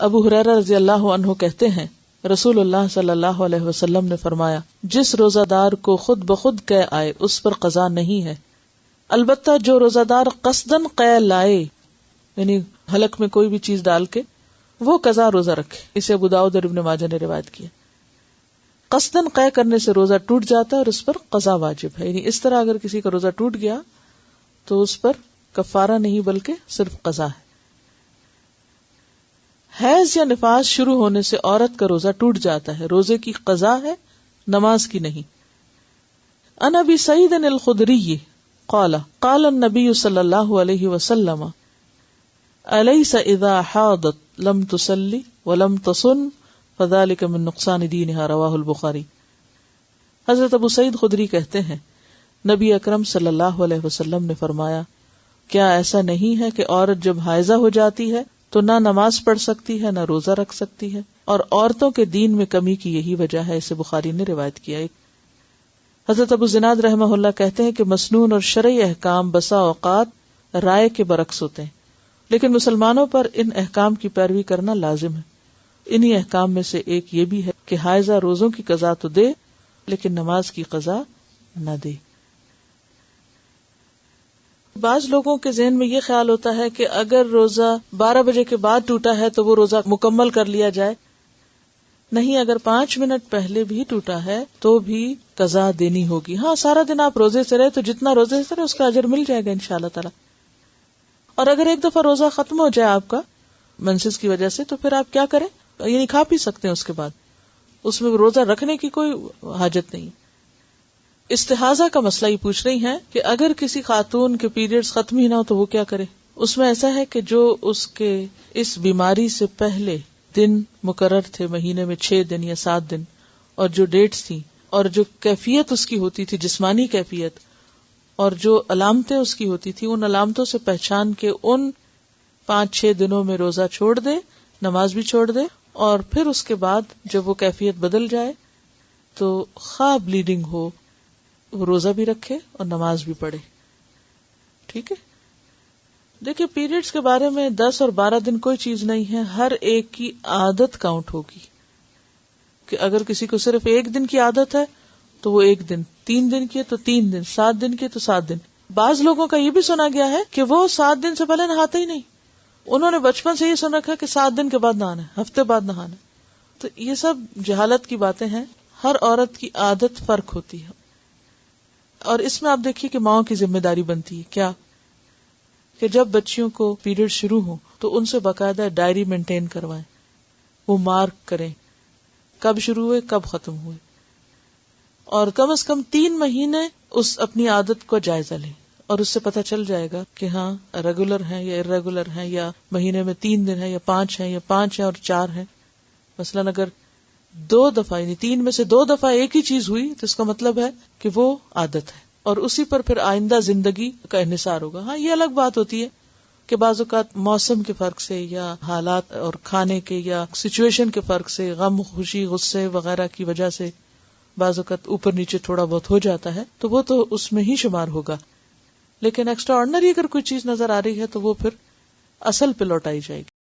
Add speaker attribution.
Speaker 1: ابو ہریرہ رضی اللہ عنہ کہتے ہیں رسول اللہ صلی اللہ علیہ وسلم نے فرمایا جس روزہ دار کو خود بخود قے آئے اس پر قضا نہیں ہے، البتہ جو روزہ دار قصدن قے لائے یعنی حلق میں کوئی بھی چیز ڈال کے وہ قضا روزہ رکھے. اسے ابو داؤد اور ابن ماجہ نے روایت کیا. قصدن قے کرنے سے روزہ ٹوٹ جاتا ہے اور اس پر قضا واجب ہے. یعنی اس طرح اگر کسی کا روزہ ٹوٹ گیا تو اس پر کفارہ نہیں بلکہ صرف قضا ہے. حیض یا نفاس شروع ہونے سے عورت کا روزہ ٹوٹ جاتا ہے، روزے کی قضا ہے، نماز کی نہیں. عن ابی سعید الخدری قال قال النبی صلی اللہ علیہ وسلم الیس اذا حاضت لم تصلی ولم تصن فذلک من نقصان دینہا، رواہ البخاری. حضرت ابو سعید خدری کہتے ہیں نبی اکرم صلی اللہ علیہ وسلم نے فرمایا کیا ایسا نہیں ہے کہ عورت جب حائضہ ہو جاتی ہے تو نہ نماز پڑھ سکتی ہے نہ روزہ رکھ سکتی ہے، اور عورتوں کے دین میں کمی کی یہی وجہ ہے. اسے بخاری نے روایت کیا. حضرت ابو زناد رحمہ اللہ کہتے ہیں کہ مسنون اور شرعی احکام بسا اوقات رائے کے برعکس ہوتے ہیں، لیکن مسلمانوں پر ان احکام کی پیروی کرنا لازم ہے. انہی احکام میں سے ایک یہ بھی ہے کہ حائضہ روزوں کی قضا تو دے لیکن نماز کی قضا نہ دے. بعض لوگوں کے ذہن میں یہ خیال ہوتا ہے کہ اگر روزہ 12 بجے کے بعد ٹوٹا ہے تو وہ روزہ مکمل کر لیا جائے. نہیں، اگر 5 منٹ پہلے بھی ٹوٹا ہے تو بھی قضا دینی ہوگی. ہاں، سارا دن آپ روزے سے رہے تو جتنا روزے سے رہے اس کا اجر مل جائے گا انشاءاللہ تعالی. اور اگر ایک دفعہ روزہ ختم ہو جائے آپ کا منسس کی وجہ سے تو پھر آپ کیا کریں؟ یعنی کھا پی سکتے ہیں اس کے بعد، اس میں روزہ رکھنے کی کوئی حاجت نہیں. استحاضہ کا مسئلہ یہ پوچھ رہی ہیں کہ اگر کسی خاتون کے پیریڈز ختم ہی نہ ہو تو وہ کیا کرے؟ اس میں ایسا ہے کہ جو اس کے اس بیماری سے پہلے دن مقرر تھے مہینے میں 6 دن یا 7 دن، اور جو ڈیٹس تھیں اور جو کیفیت اس کی ہوتی تھی جسمانی کیفیت اور جو علامتیں اس کی ہوتی تھی، ان علامتوں سے پہچان کے ان 5-6 دنوں میں روزہ چھوڑ دے، نماز بھی چھوڑ دے، اور پھر اس کے بعد جب وہ کیفیت بدل جائے تو خواہ بلیڈنگ ہو وہ روزہ بھی رکھے اور نماز بھی پڑھے. ٹھیک ہے. دیکھیں پیریڈز کے بارے میں 10 اور 12 دن کوئی چیز نہیں ہے، ہر ایک کی عادت کاؤنٹ ہوگی. کہ اگر کسی کو صرف 1 دن کی عادت ہے تو وہ 1 دن، 3 دن کی ہے تو 3 دن، 7 دن کی ہے تو 7 دن. بعض لوگوں کا یہ بھی سنا گیا ہے کہ وہ 7 دن سے پہلے نہاتے ہی نہیں، انہوں نے بچپن سے یہ سن رکھا کہ 7 دن کے بعد نہانا ہے، ہفتے بعد نہانا ہے. تو یہ سب جہالت کی باتیں ہیں. ہر عورت کی عادت فرق ہوتی ہے، اور اس میں آپ دیکھیے کہ ماؤں کی ذمہ داری بنتی ہے کیا کہ جب بچیوں کو پیریڈ شروع ہو تو ان سے باقاعدہ ڈائری مینٹین کروائیں، وہ مارک کریں کب شروع ہوئے کب ختم ہوئے، اور کم از کم 3 مہینے اس اپنی عادت کو جائزہ لیں، اور اس سے پتہ چل جائے گا کہ ہاں ریگولر ہیں یا ارریگولر ہیں، یا مہینے میں 3 دن ہے یا 5 ہیں، یا 5 ہیں اور 4 ہیں. مثلاً اگر 2 دفعہ یعنی 3 میں سے 2 دفعہ ایک ہی چیز ہوئی تو اس کا مطلب ہے کہ وہ عادت ہے، اور اسی پر پھر آئندہ زندگی کا انحصار ہوگا. ہاں یہ الگ بات ہوتی ہے کہ بعض اوقات موسم کے فرق سے یا حالات اور کھانے کے یا سچویشن کے فرق سے، غم خوشی غصے وغیرہ کی وجہ سے بعض اوقات اوپر نیچے تھوڑا بہت ہو جاتا ہے تو وہ تو اس میں ہی شمار ہوگا. لیکن ایکسٹرا آرڈنری اگر کوئی چیز نظر آ رہی ہے تو وہ پھر اصل پہ لوٹائی جائے گی.